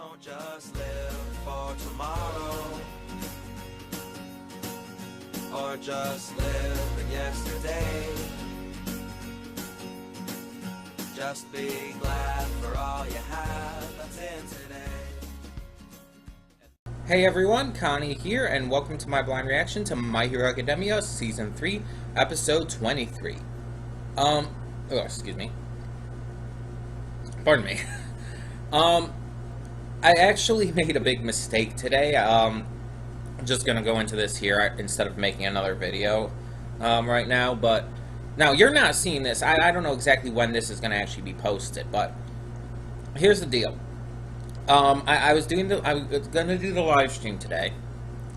Don't just live for tomorrow, or just live in yesterday. Just be glad for all you have that's in today. Hey everyone, Connie here, and welcome to my blind reaction to My Hero Academia Season 3, Episode 23. Excuse me. Pardon me. I actually made a big mistake today. I'm just gonna go into this here instead of making another video right now, but now you're not seeing this. I don't know exactly when this is gonna actually be posted, but here's the deal. I was gonna do the live stream today.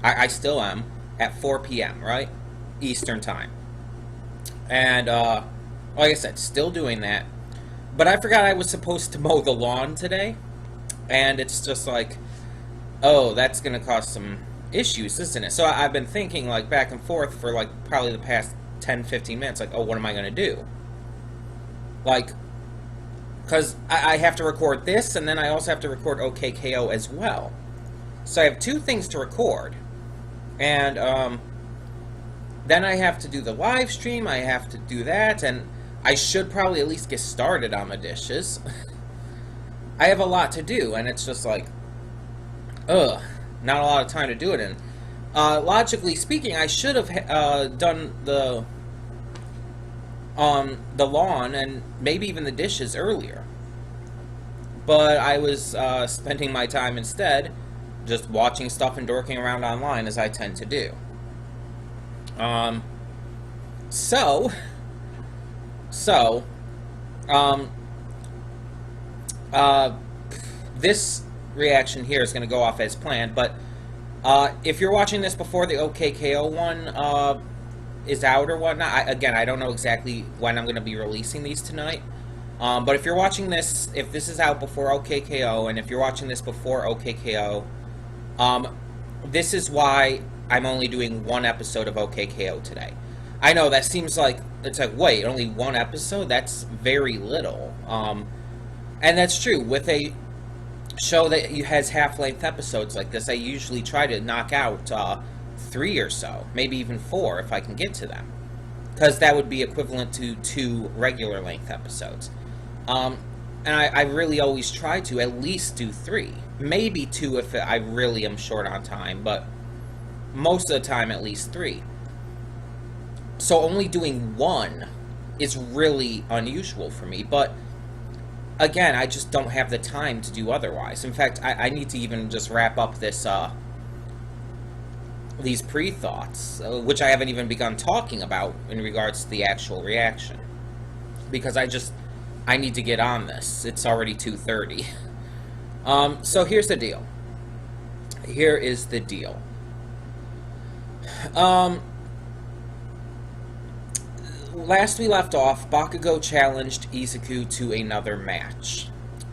I still am at 4 p.m. right, Eastern time, and like I said, still doing that. But I forgot I was supposed to mow the lawn today, and it's just like, oh, that's gonna cause some issues, isn't it? So I've been thinking like back and forth for like probably the past 10-15 minutes, like, oh, what am I gonna do? Like, because I have to record this, and then I also have to record OKKO as well. So I have two things to record, and then I have to do the live stream, I have to do that, and I should probably at least get started on the dishes. I have a lot to do, and it's just like, not a lot of time to do it in. Logically speaking, I should have done the lawn and maybe even the dishes earlier. But I was spending my time instead just watching stuff and dorking around online, as I tend to do. This reaction here is going to go off as planned, but if you're watching this before the OKKO one is out or whatnot, again, I don't know exactly when I'm going to be releasing these tonight, but if you're watching this, if this is out before OKKO, and if you're watching this before OKKO, this is why I'm only doing one episode of OKKO today. I know that seems like, it's like, wait, only one episode? That's very little. And that's true. With a show that has half-length episodes like this, I usually try to knock out 3 or so, maybe even 4 if I can get to them, because that would be equivalent to 2 regular-length episodes. And I really always try to at least do 3, maybe 2 if I really am short on time, but most of the time at least 3. So only doing 1 is really unusual for me, but again, I just don't have the time to do otherwise. In fact, I need to even just wrap up this these pre-thoughts, which I haven't even begun talking about in regards to the actual reaction, because I need to get on this. It's already 2:30. So here's the deal. Here is the deal. Last we left off, Bakugo challenged Izuku to another match.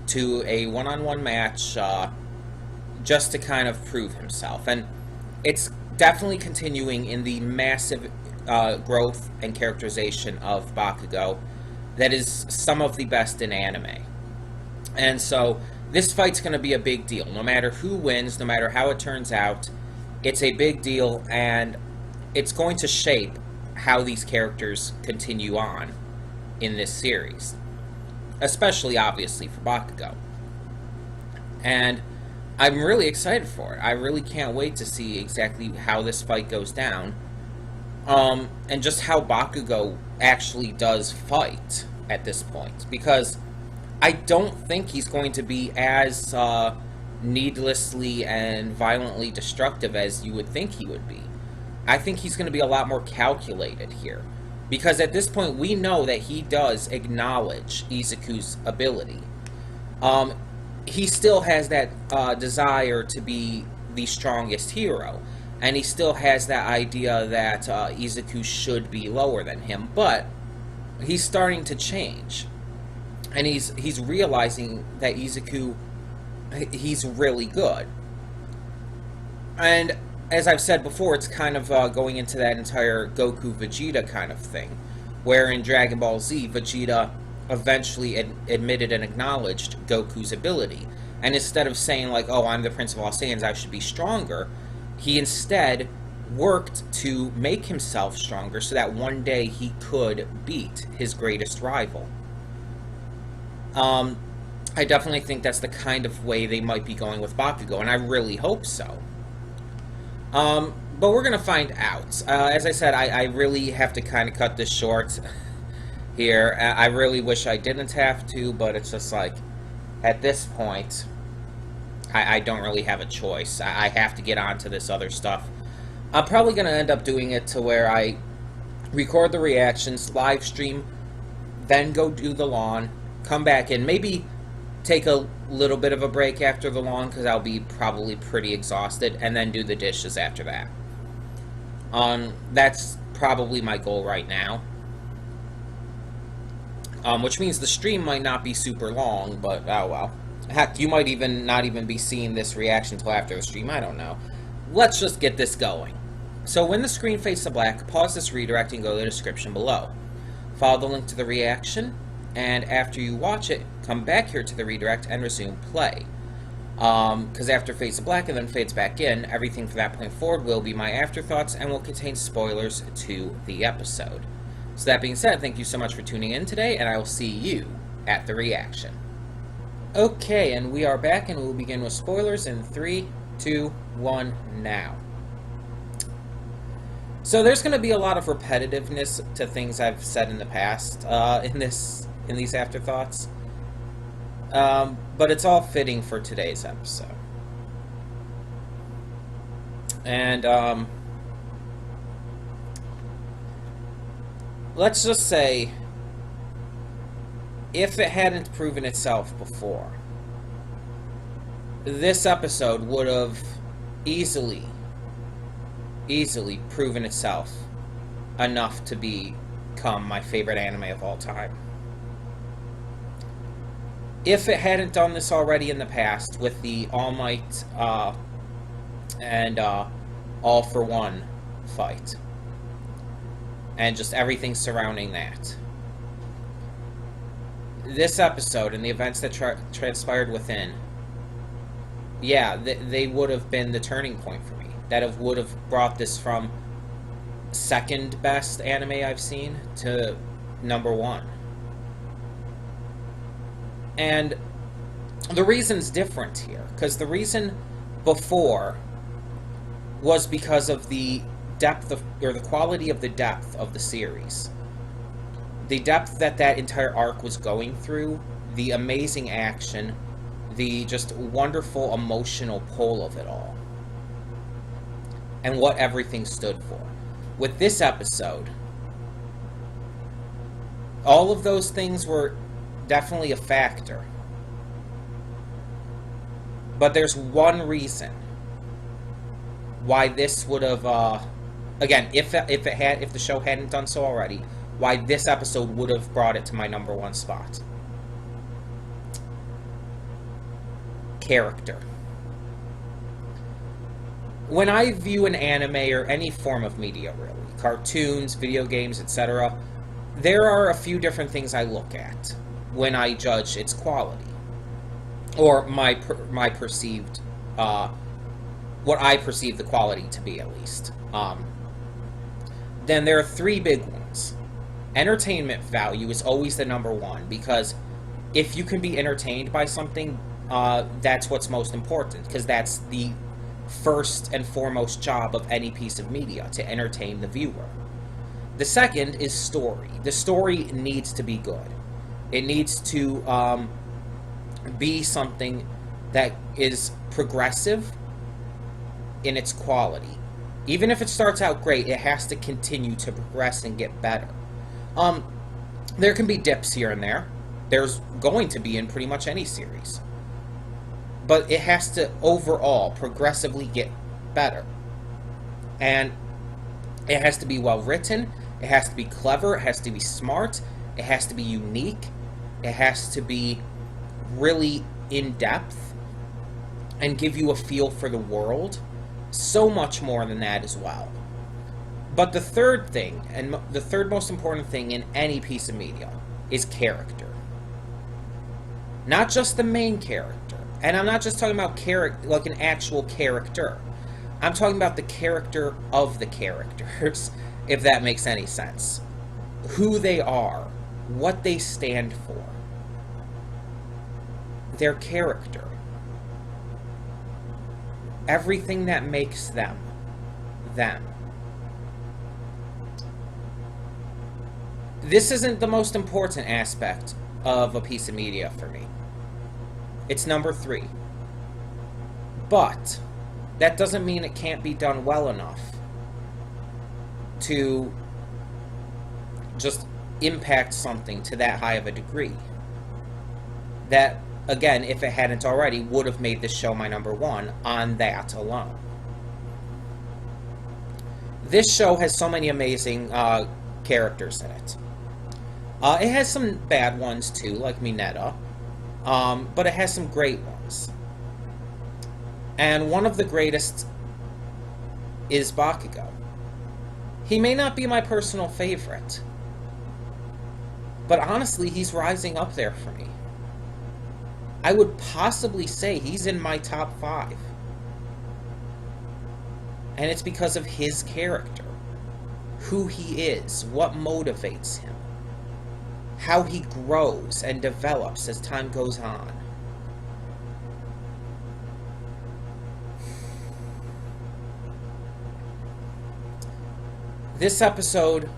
To a one-on-one match, just to kind of prove himself. And it's definitely continuing in the massive growth and characterization of Bakugo that is some of the best in anime. And so, this fight's going to be a big deal. No matter who wins, no matter how it turns out, it's a big deal, and it's going to shape how these characters continue on in this series, especially obviously for Bakugo. And I'm really excited for it. I really can't wait to see exactly how this fight goes down, and just how Bakugo actually does fight at this point, because I don't think he's going to be as needlessly and violently destructive as you would think he would be. I think he's going to be a lot more calculated here, because at this point we know that he does acknowledge Izuku's ability. He still has that desire to be the strongest hero, and he still has that idea that Izuku should be lower than him, but he's starting to change, and he's realizing that Izuku, he's really good. And as I've said before, it's kind of going into that entire Goku-Vegeta kind of thing, where in Dragon Ball Z, Vegeta eventually admitted and acknowledged Goku's ability, And instead of saying, like, oh, I'm the Prince of All Saiyans, I should be stronger, he instead worked to make himself stronger so that one day he could beat his greatest rival. I definitely think that's the kind of way they might be going with Bakugo, and I really hope so. But we're going to find out. As I said, I really have to kind of cut this short here. I really wish I didn't have to, but it's just like, at this point, I don't really have a choice. I have to get on to this other stuff. I'm probably going to end up doing it to where I record the reactions, live stream, then go do the lawn, come back in, maybe take a little bit of a break after the lawn because I'll be probably pretty exhausted, and then do the dishes after that. That's probably my goal right now. Which means the stream might not be super long, but oh well. Heck, you might even not even be seeing this reaction until after the stream, I don't know. Let's just get this going. So when the screen fades to black, pause this redirect and go to the description below. Follow the link to the reaction, and after you watch it, come back here to the redirect and resume play. Because after it fades to black and then fades back in, everything from that point forward will be my afterthoughts and will contain spoilers to the episode. So that being said, thank you so much for tuning in today, and I will see you at the reaction. Okay, and we are back, and we'll begin with spoilers in 3, 2, 1, now. So there's going to be a lot of repetitiveness to things I've said in the past in these afterthoughts, but it's all fitting for today's episode. And let's just say, if it hadn't proven itself before, this episode would have easily proven itself enough to become my favorite anime of all time. If it hadn't done this already in the past with the All Might and All for One fight, and just everything surrounding that, this episode and the events that transpired within, yeah, they would have been the turning point for me. That would have brought this from second best anime I've seen to number 1. And the reason's different here, because the reason before was because of the depth of, or the quality of the depth of the series. The depth that entire arc was going through, the amazing action, the just wonderful emotional pull of it all, and what everything stood for. With this episode, all of those things were definitely a factor. But there's one reason why this would have, again, if the show hadn't done so already, why this episode would have brought it to my number 1 spot. Character. When I view an anime or any form of media, really, cartoons, video games, etc., there are a few different things I look at when I judge its quality, or my perceived, what I perceive the quality to be, at least. Then there are 3 big ones. Entertainment value is always the number 1, because if you can be entertained by something, that's what's most important, because that's the first and foremost job of any piece of media, to entertain the viewer. The second is story. The story needs to be good. It needs to be something that is progressive in its quality. Even if it starts out great, it has to continue to progress and get better. There can be dips here and there. There's going to be in pretty much any series. But it has to overall progressively get better. And it has to be well written, it has to be clever, it has to be smart, it has to be unique, it has to be really in-depth and give you a feel for the world. So much more than that as well. But the third thing, and the third most important thing in any piece of media, is character. Not just the main character, And I'm not just talking about like an actual character. I'm talking about the character of the characters, if that makes any sense. Who they are, what they stand for, their character, everything that makes them, them. This isn't the most important aspect of a piece of media for me. It's number 3. But that doesn't mean it can't be done well enough to just impact something to that high of a degree. That, again, if it hadn't already, would have made this show my number 1 on that alone. This show has so many amazing characters in it. It has some bad ones too, like Mineta, but it has some great ones. And one of the greatest is Bakugo. He may not be my personal favorite, but honestly, he's rising up there for me. I would possibly say he's in my top 5. And it's because of his character, who he is, what motivates him, how he grows and develops as time goes on. This episode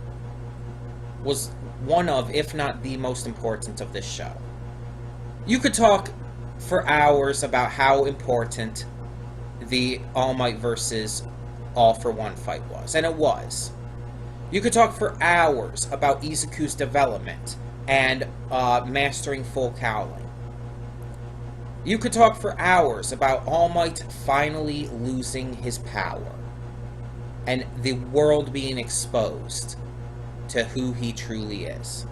was one of, if not the most important of this show. You could talk for hours about how important the All Might versus All for One fight was, and it was. You could talk for hours about Izuku's development and mastering full cowling. You could talk for hours about All Might finally losing his power and the world being exposed to who he truly is.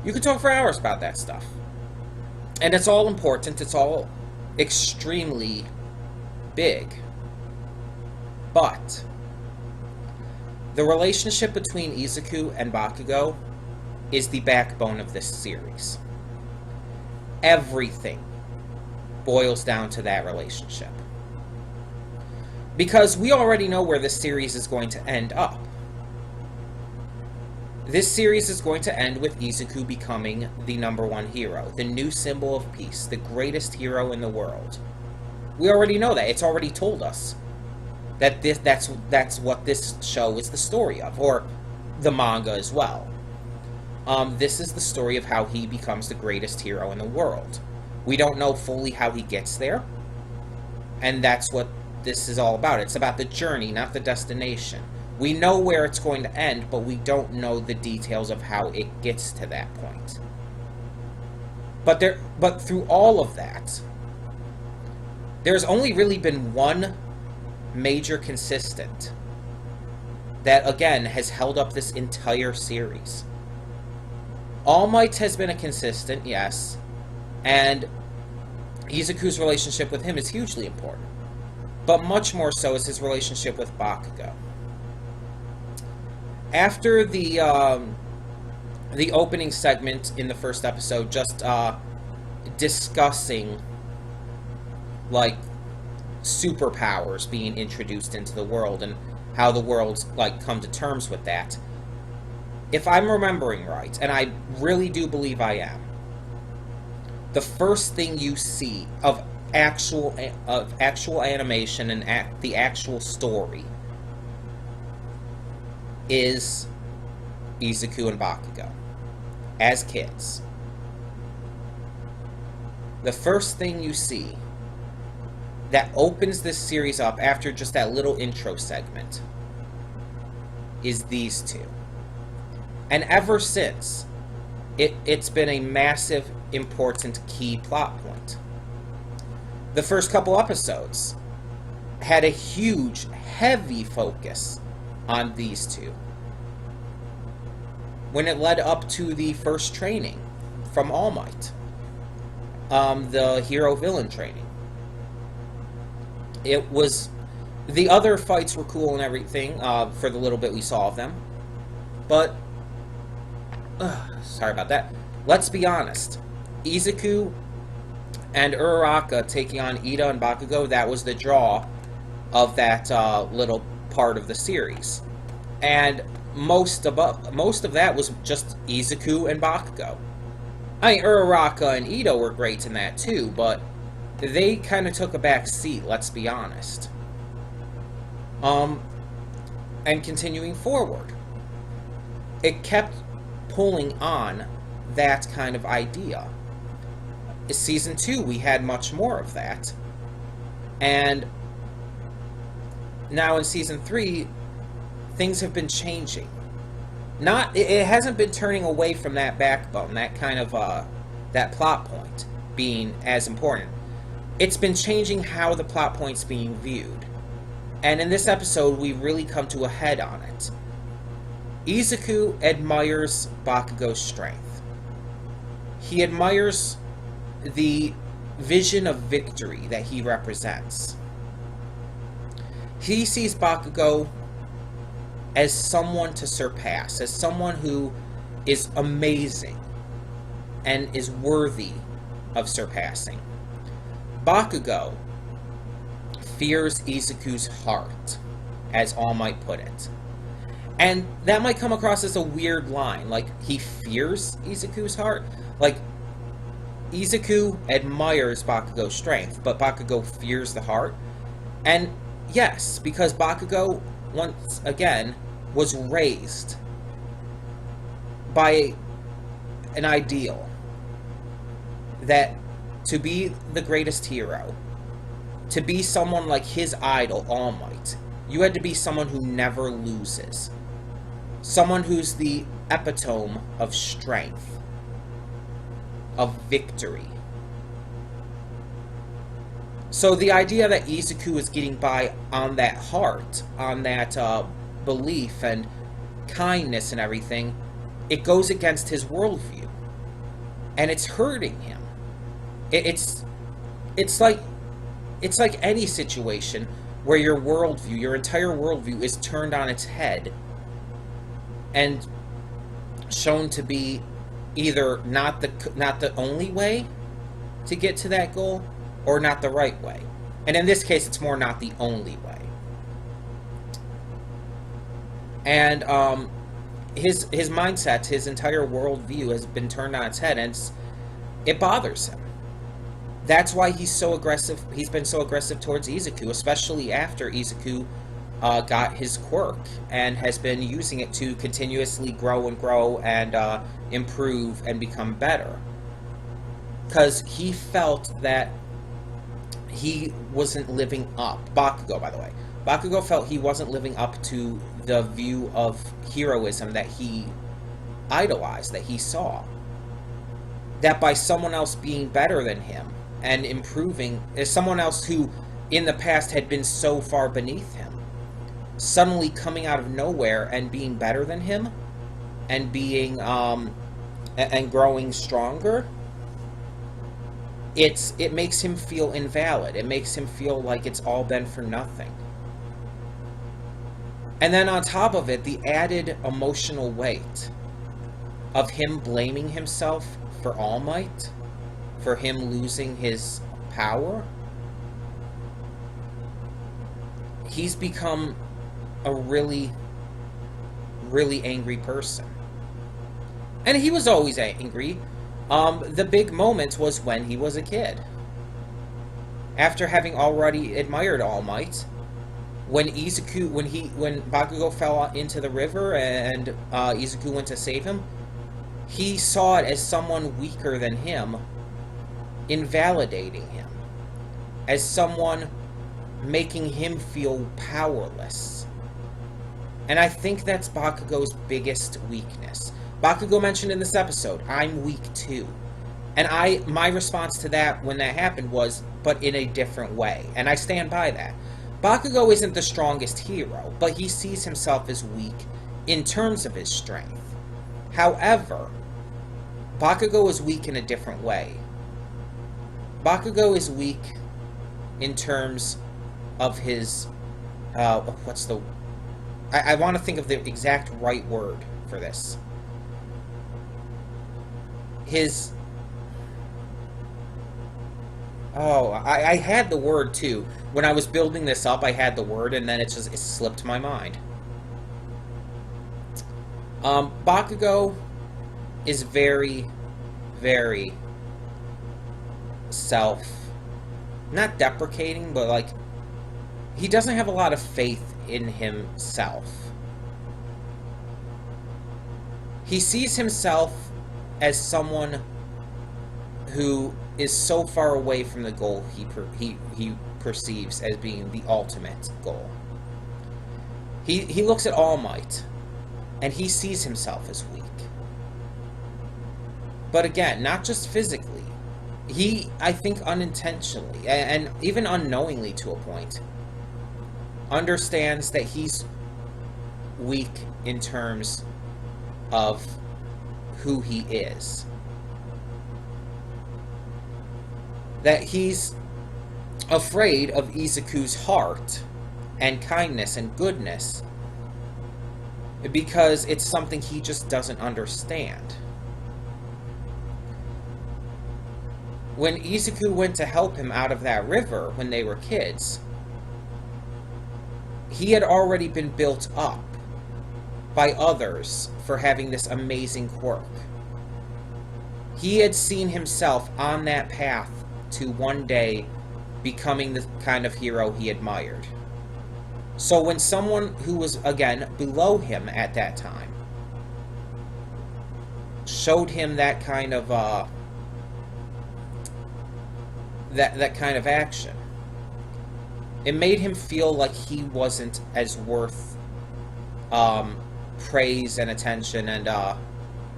You could talk for hours about that stuff. And it's all important, it's all extremely big. But the relationship between Izuku and Bakugo is the backbone of this series. Everything boils down to that relationship. Because we already know where this series is going to end up. This series is going to end with Izuku becoming the number 1 hero, the new symbol of peace, the greatest hero in the world. We already know that. It's already told us that that's what this show is the story of, or the manga as well. This is the story of how he becomes the greatest hero in the world. We don't know fully how he gets there, and that's what this is all about. It's about the journey, not the destination. We know where it's going to end, but we don't know the details of how it gets to that point. But through all of that, there's only really been one major consistent that, again, has held up this entire series. All Might has been a consistent, yes, and Izuku's relationship with him is hugely important. But much more so is his relationship with Bakugo. After the opening segment in the first episode, just discussing like superpowers being introduced into the world and how the world's like come to terms with that. If I'm remembering right, and I really do believe I am, the first thing you see of actual animation and the actual story is Izuku and Bakugo as kids. The first thing you see that opens this series up after just that little intro segment is these two. And ever since, it's been a massive, important, key plot point. The first couple episodes had a huge, heavy focus on these two. When it led up to the first training from All Might, the hero-villain training. It was... The other fights were cool and everything, for the little bit we saw of them. But... sorry about that. Let's be honest. Izuku and Uraraka taking on Ida and Bakugo, that was the draw of that little part of the series. And most of that was just Izuku and Bakugo. I mean, Uraraka and Ida were great in that too, but they kind of took a back seat, let's be honest. And continuing forward, it kept pulling on that kind of idea. In Season 2, we had much more of that. And now in Season 3, things have been changing. It hasn't been turning away from that backbone, that kind of, that plot point being as important. It's been changing how the plot point's being viewed. And in this episode, we really come to a head on it. Izuku admires Bakugo's strength. He admires the vision of victory that he represents. He sees Bakugo as someone to surpass, as someone who is amazing and is worthy of surpassing. Bakugo fears Izuku's heart, as All Might put it. And that might come across as a weird line, like, he fears Izuku's heart? Like, Izuku admires Bakugo's strength, but Bakugo fears the heart? And yes, because Bakugo, once again, was raised by an ideal that to be the greatest hero, to be someone like his idol, All Might, you had to be someone who never loses. Someone who's the epitome of strength, of victory. So the idea that Izuku is getting by on that heart, on that belief and kindness and everything, it goes against his worldview. And it's hurting him. It's like any situation where your worldview, your entire worldview is turned on its head and shown to be either not the only way to get to that goal or not the right way. And in this case, it's more not the only way. And his mindset, his entire worldview has been turned on its head, and it bothers him. That's why he's so aggressive. He's been so aggressive towards Izuku, especially after Izuku got his quirk and has been using it to continuously grow and improve and become better. Because he felt that he wasn't living up. Bakugo, by the way. Bakugo felt he wasn't living up to the view of heroism that he idolized, that he saw. That by someone else being better than him and improving, as someone else who in the past had been so far beneath him, suddenly coming out of nowhere and being better than him and being and growing stronger, it makes him feel invalid. It makes him feel like it's all been for nothing. And then on top of it, the added emotional weight of him blaming himself for All Might, for him losing his power. He's become a really, really angry person. And he was always angry. The big moment was when he was a kid. After having already admired All Might, when Bakugo fell into the river and Izuku went to save him, he saw it as someone weaker than him, invalidating him, as someone making him feel powerless. And I think that's Bakugo's biggest weakness. Bakugo mentioned in this episode, I'm weak too. And my response to that when that happened was, but in a different way. And I stand by that. Bakugo isn't the strongest hero, but he sees himself as weak in terms of his strength. However, Bakugo is weak in a different way. Bakugo is weak in terms of his, I want to think of the exact right word for this. Oh, I had the word too. When I was building this up, I had the word, and then it slipped my mind. Bakugo is very, very not deprecating, but like, he doesn't have a lot of faith in himself. He sees himself as someone who is so far away from the goal he perceives as being the ultimate goal. He looks at All Might, and he sees himself as weak. But again, not just physically. He, I think unintentionally, and even unknowingly to a point, understands that he's weak in terms of who he is. That he's afraid of Izuku's heart and kindness and goodness because it's something he just doesn't understand. When Izuku went to help him out of that river when they were kids, he had already been built up by others for having this amazing quirk. He had seen himself on that path to one day becoming the kind of hero he admired. So when someone who was, again, below him at that time showed him that kind of that kind of action, it made him feel like he wasn't as worth praise and attention, and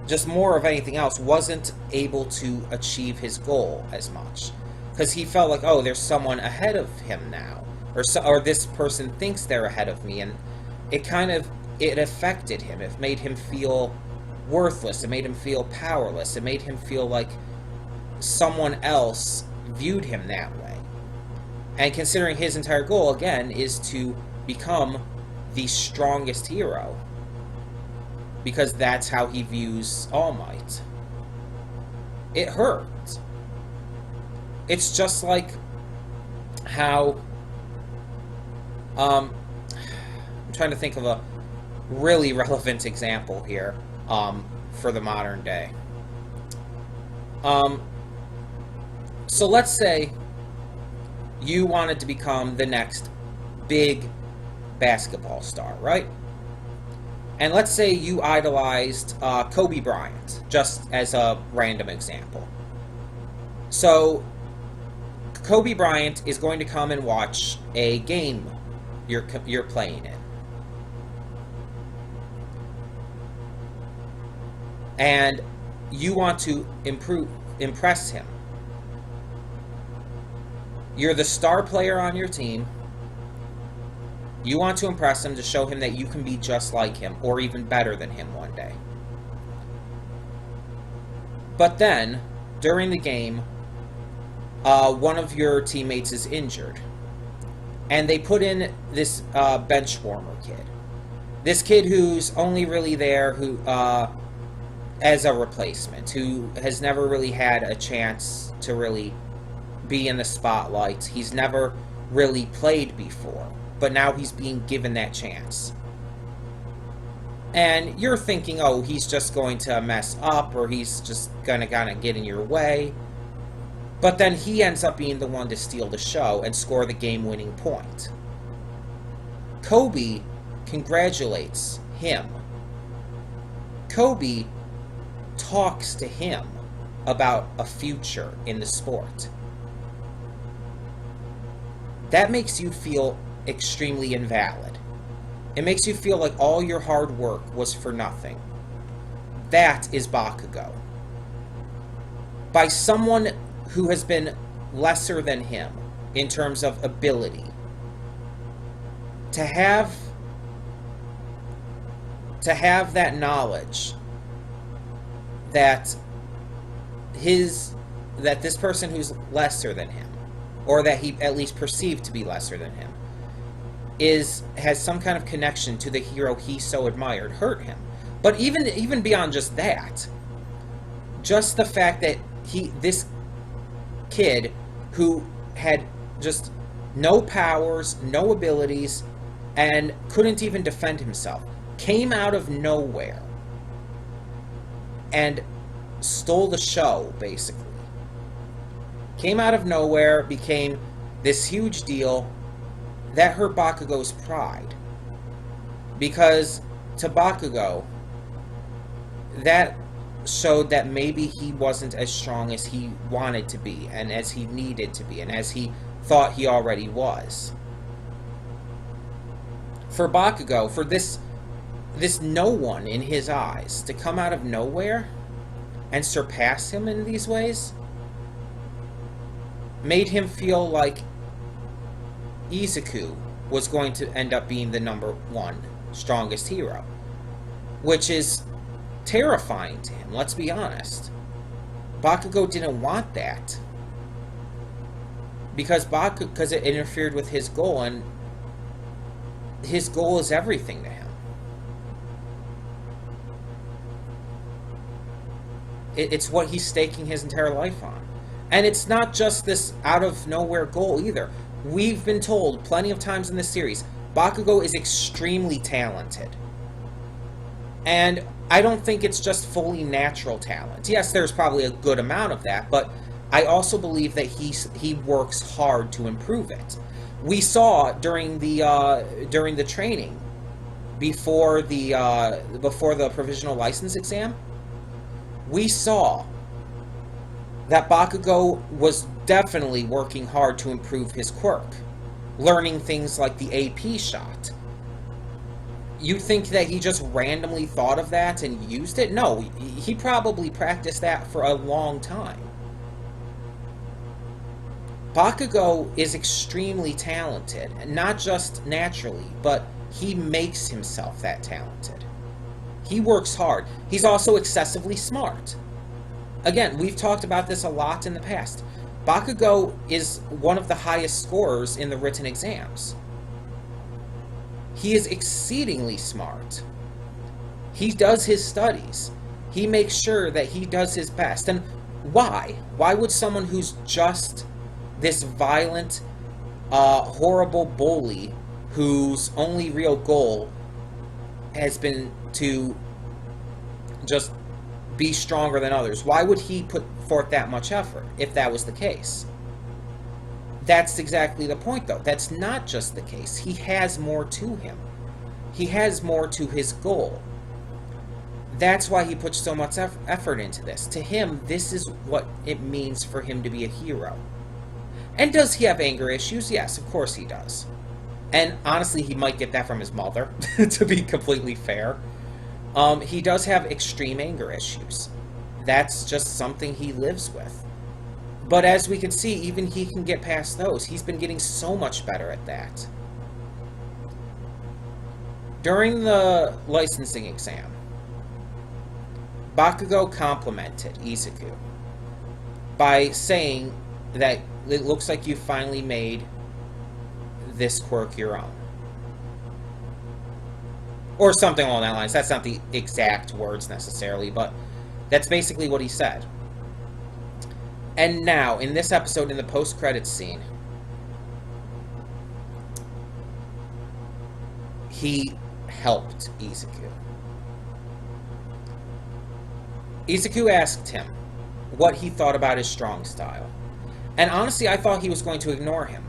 just more of anything else, wasn't able to achieve his goal as much. Because he felt like, oh, there's someone ahead of him now. Or this person thinks they're ahead of me. And it affected him. It made him feel worthless. It made him feel powerless. It made him feel like someone else viewed him that way. And considering his entire goal, again, is to become the strongest hero, because that's how he views All Might. It hurts. It's just like how I'm trying to think of a really relevant example here for the modern day. So let's say you wanted to become the next big basketball star, right? And let's say you idolized Kobe Bryant, just as a random example. So Kobe Bryant is going to come and watch a game you're playing in. And you want to impress him. You're the star player on your team. You want to impress him to show him that you can be just like him, or even better than him one day. But then, during the game, one of your teammates is injured. And they put in this bench warmer kid. This kid who's only really there as a replacement, who has never really had a chance to really be in the spotlight. He's never really played before, but now he's being given that chance. And you're thinking, oh, he's just going to mess up, or he's just going to kind of get in your way. But then he ends up being the one to steal the show and score the game-winning point. Kobe congratulates him. Kobe talks to him about a future in the sport. That makes you feel extremely invalid. It makes you feel like all your hard work was for nothing. That is Bakugo. By someone who has been lesser than him in terms of ability, to have that knowledge that this person who's lesser than him, or that he at least perceived to be lesser than him, has some kind of connection to the hero he so admired, hurt him. But even beyond just that, just the fact that this kid who had just no powers, no abilities, and couldn't even defend himself, came out of nowhere and stole the show, basically. Came out of nowhere, became this huge deal that hurt Bakugo's pride. Because to Bakugo, that showed that maybe he wasn't as strong as he wanted to be, and as he needed to be, and as he thought he already was. For Bakugo, for this no one in his eyes to come out of nowhere and surpass him in these ways, made him feel like Izuku was going to end up being the number one strongest hero, which is terrifying to him, let's be honest. Bakugo didn't want that, because it interfered with his goal, and his goal is everything to him. It's what he's staking his entire life on. And it's not just this out-of-nowhere goal, either. We've been told plenty of times in this series, Bakugo is extremely talented. And I don't think it's just fully natural talent. Yes, there's probably a good amount of that, but I also believe that he works hard to improve it. We saw during the training before the provisional license exam, we saw that Bakugo was definitely working hard to improve his quirk, learning things like the AP shot. You think that he just randomly thought of that and used it? No, he probably practiced that for a long time. Bakugo is extremely talented, not just naturally, but he makes himself that talented. He works hard. He's also excessively smart. Again, we've talked about this a lot in the past. Bakugo is one of the highest scorers in the written exams. He is exceedingly smart. He does his studies. He makes sure that he does his best. And why? Why would someone who's just this violent, horrible bully, whose only real goal has been to just be stronger than others, why would he put forth that much effort if that was the case? That's exactly the point, though. That's not just the case. He has more to him. He has more to his goal. That's why he puts so much effort into this. To him, this is what it means for him to be a hero. And does he have anger issues? Yes, of course he does. And honestly, he might get that from his mother, to be completely fair. He does have extreme anger issues. That's just something he lives with. But as we can see, even he can get past those. He's been getting so much better at that. During the licensing exam, Bakugo complimented Izuku by saying that it looks like you finally made this quirk your own. Or something along that lines. That's not the exact words necessarily, but that's basically what he said. And now, in this episode, in the post-credits scene, he helped Izuku. Izuku asked him what he thought about his strong style. And honestly, I thought he was going to ignore him.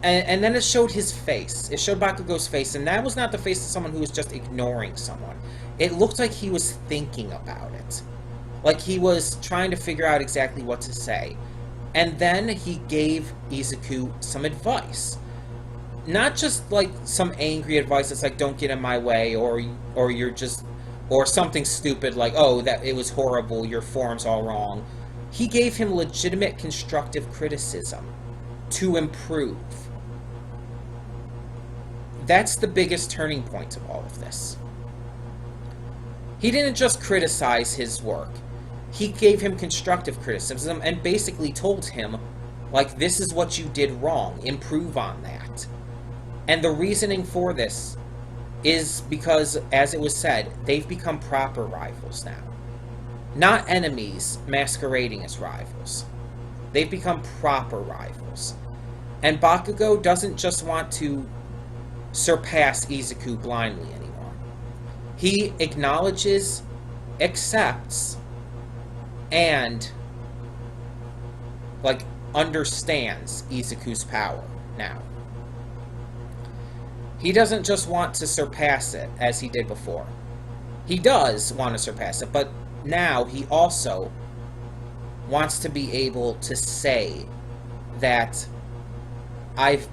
And then it showed his face. It showed Bakugo's face, and that was not the face of someone who was just ignoring someone. It looked like he was thinking about it. Like he was trying to figure out exactly what to say. And then he gave Izuku some advice. Not just like some angry advice that's like, don't get in my way, or you're just, or something stupid like, oh, that it was horrible, your form's all wrong. He gave him legitimate constructive criticism to improve. That's the biggest turning point of all of this. He didn't just criticize his work. He gave him constructive criticism and basically told him, like, this is what you did wrong. Improve on that. And the reasoning for this is because, as it was said, they've become proper rivals now. Not enemies masquerading as rivals. They've become proper rivals. And Bakugo doesn't just want to surpass Izuku blindly anymore. He acknowledges, accepts, and understands Izuku's power now. He doesn't just want to surpass it as he did before. He does want to surpass it, but now he also wants to be able to say that I've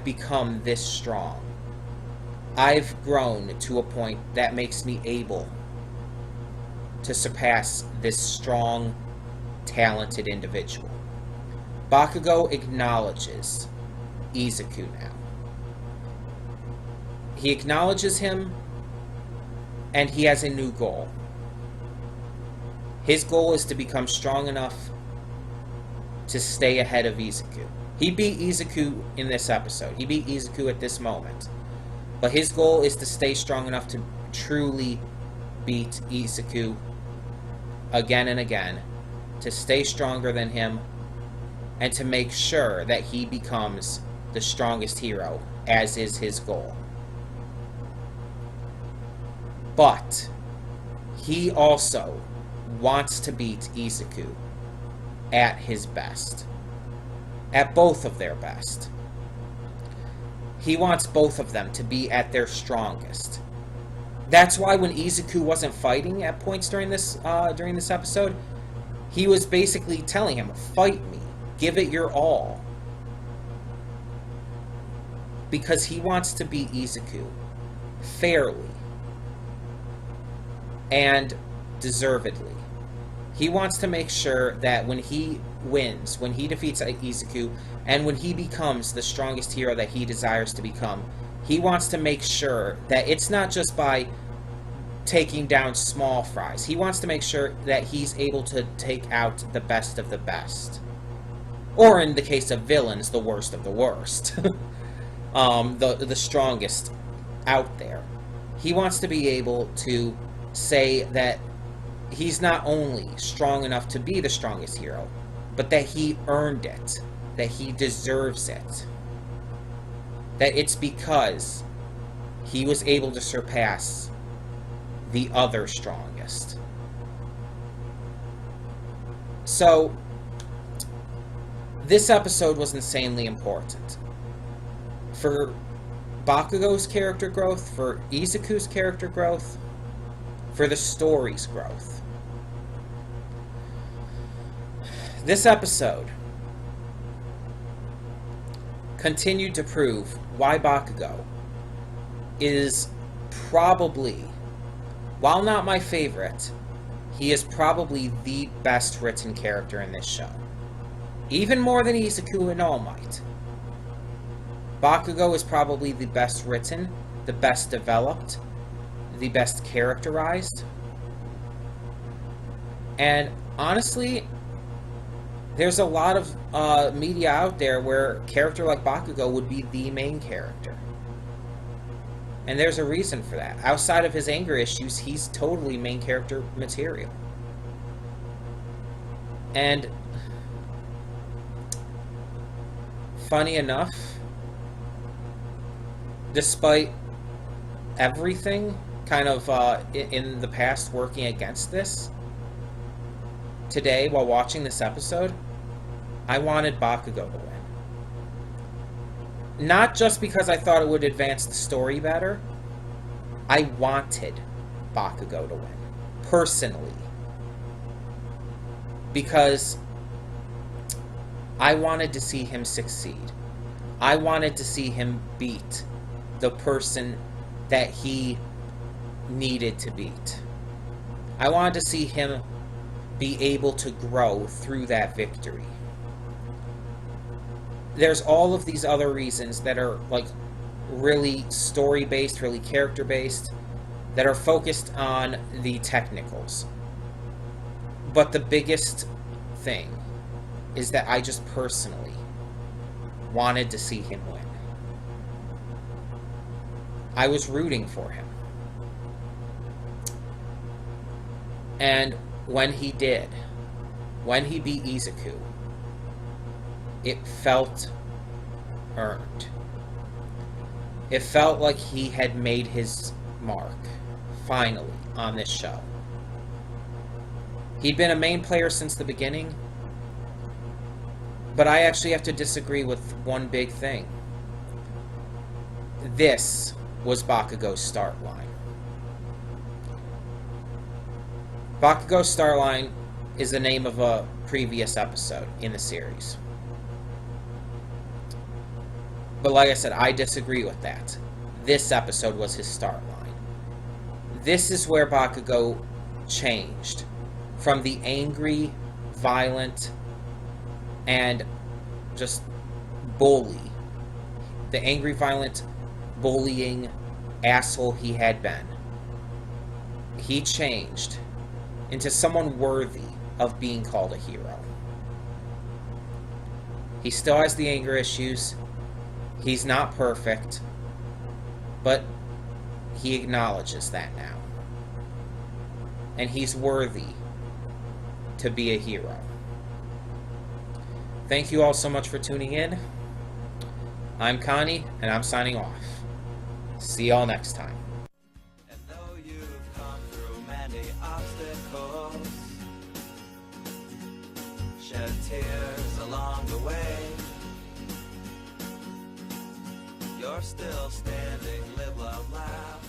become this strong. I've grown to a point that makes me able to surpass this strong, talented individual. Bakugo acknowledges Izuku now. He acknowledges him, and he has a new goal. His goal is to become strong enough to stay ahead of Izuku. He beat Izuku in this episode. He beat Izuku at this moment. But his goal is to stay strong enough to truly beat Izuku again and again, to stay stronger than him, and to make sure that he becomes the strongest hero, as is his goal. But he also wants to beat Izuku at his best. At both of their best. He wants both of them to be at their strongest. That's why when Izuku wasn't fighting at points during this episode, he was basically telling him, fight me, give it your all. Because he wants to beat Izuku fairly and deservedly. He wants to make sure that when he wins, when he defeats Izuku, and when he becomes the strongest hero that he desires to become, he wants to make sure that it's not just by taking down small fries. He wants to make sure that he's able to take out the best of the best. Or in the case of villains, the worst of the worst. The strongest out there. He wants to be able to say that he's not only strong enough to be the strongest hero, but that he earned it, that he deserves it, that it's because he was able to surpass the other strongest. So, this episode was insanely important. For Bakugo's character growth, for Izuku's character growth, for the story's growth. This episode continued to prove why Bakugo is probably, while not my favorite, he is probably the best written character in this show. Even more than Izuku and All Might. Bakugo is probably the best written, the best developed, the best characterized. And honestly, there's a lot of media out there where a character like Bakugo would be the main character. And there's a reason for that. Outside of his anger issues, he's totally main character material. And funny enough, despite everything kind of in the past working against this, today, while watching this episode, I wanted Bakugo to win. Not just because I thought it would advance the story better. I wanted Bakugo to win. Personally. Because I wanted to see him succeed. I wanted to see him beat the person that he needed to beat. I wanted to see him be able to grow through that victory. There's all of these other reasons that are like really story-based, really character-based, that are focused on the technicals. But the biggest thing is that I just personally wanted to see him win. I was rooting for him. And when he did, when he beat Izuku, it felt earned. It felt like he had made his mark, finally, on this show. He'd been a main player since the beginning, but I actually have to disagree with one big thing. This was Bakugo's start line. Bakugo's start line is the name of a previous episode in the series. But like I said, I disagree with that. This episode was his start line. This is where Bakugo changed from the angry, violent, and just bully. The angry, violent, bullying asshole he had been. He changed into someone worthy of being called a hero. He still has the anger issues. He's not perfect, but he acknowledges that now. And he's worthy to be a hero. Thank you all so much for tuning in. I'm Connie, and I'm signing off. See y'all next time. And though you've come through many obstacles, shed tears along the way, you're still standing, live, love, laugh.